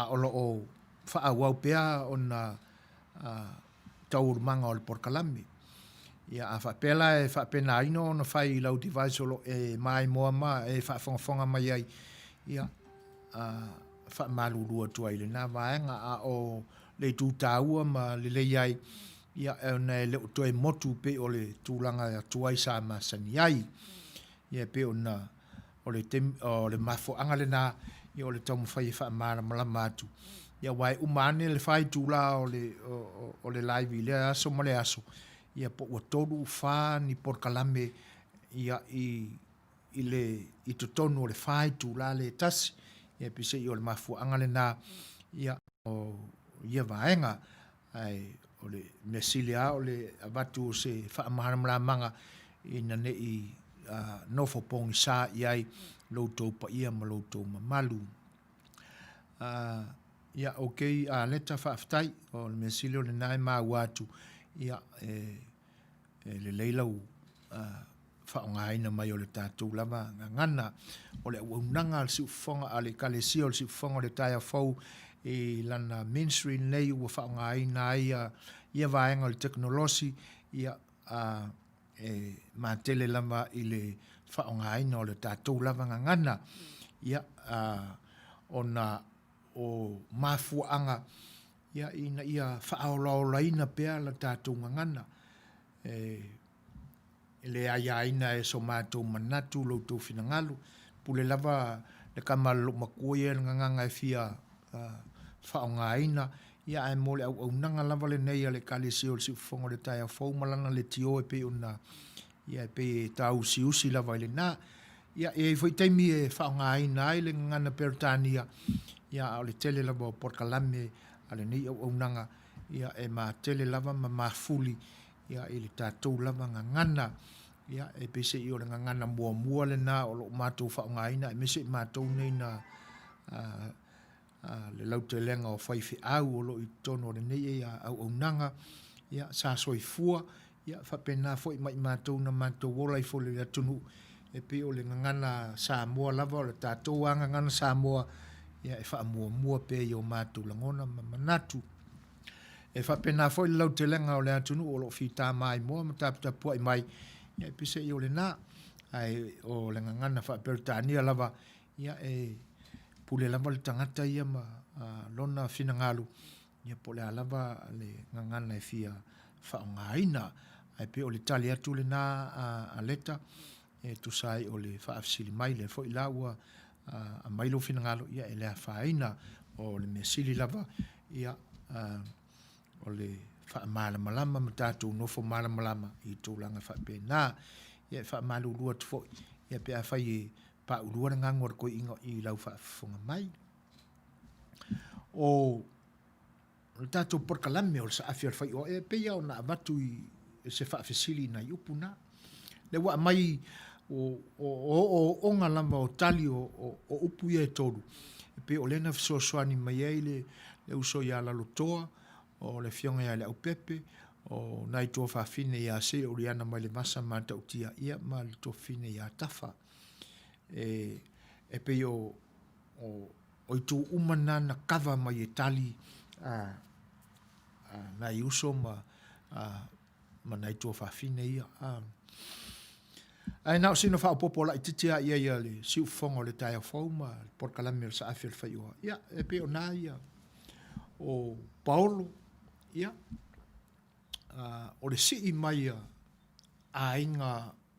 a olo o whaawau pea o na taurumanga o le porkalami. Ia a whapela e whapena ino na whai lau device olo e mai moa ma e whafonga mai ai. Ia whamalurua tua ile nā vaenga a o le tūtāua ma le lei ai. Ia e na leo toe motu pe o le tūlanga tuai sa masani ai. Ia pe o na o le mafo angale na ia o le tau mwhai e whamara malama atu. Ia wai umane le whai tūla o le live i le aso ma le aso. Ia po ua toru wha ni porkalame ia i totonu o le whai tūla le tasi. Ia pise i o le mafo angale na ia o ia vaenga ai o le mesile a o le avatu o se whaamahara manga i na ne i nofo pongi sa i ai loutou pa ia ma loutou mamalu. Ia okei a leta whaaftai o le mesile o le nai maa watu ia le leilau whaongaina mai o le tātou lava ngana o le unanga le siufonga a le kalesia o le siufonga o le taia fau e lana mainstream nei ua whaongaina ia vaenga o le teknolosi ia mātele lava i le whaongaina o le tātou lava ngana ia o mafuanga ia ina ia whaolaolaina pea la tātou ngana le aiaina e so mātou manatu loutou finangalu pule lava le kamalu makuia nganga e fia whaongaina ia e mole au nanga lava le nei le kalesi o le siufonga le taia fau malana le tio e pe una ia pe tau siusi lava le na ia e foi taimi e whaongaina ai le ngana pertania ia o le tele lava o porkalame ale nei au nanga ia e ma tele lava ma mafuli ia i le tātou lava ngana ia e pese i o le ngana mua le na o lo mātou whaongaina e mese mātou nei na le lau te lenga o whaiwhi au o lo i tono le nei e au nanga ia sa soifua ia whapena fo i mai mātou na mātou wola i fo le atunu e pe o le ngana sa mua lava o le tātou anga ngana sa mua ia e wha mua pe i o mātou langona manatu e whapena fo i lau te lenga o le atunu o lo fita mai mua ma tapua i mai ia e pise i o le na ai o le ngana whapertania lava ia e pule lava le tangata ia ma lona finangalu ia po le alava le ngangana e fia whaongaina ai pe o le tali atu le na a leta e tu sai o le whaafsili mai le fo i laua a mailo finangalu ia e lea whaina o le mesili lava ia o le whaamalamalama ma tātou nofo malamalama i tūlanga whapena ia e whaamalurua tufo ia pe a whai e pa urua na ngangor ko ingo i lau whaafunga mai. O tātou porkalame o le sa awhia Fai'oa e peia o na avatu i se whaafesili na i upu na. Le wa mai o onga lamba o tali o upu ia e toru. E pe o lena Suasua ni mai ei le uso ia la lotoa o le fionga ia le au pepe o nai tō whaafine ia se o riana mai le masa mata utia ia ma le tō fine ia tafa. E pe o i tū umana na kawa mai e tali na i uso ma nai tō whaafine ia. Ai nao sino whaapopo la i titia ia le siufonga le taia whau ma porkalame o sa awhia Fai'oa. Ia, e pe o nā ia o Paolo, ia, o le sii mai a inga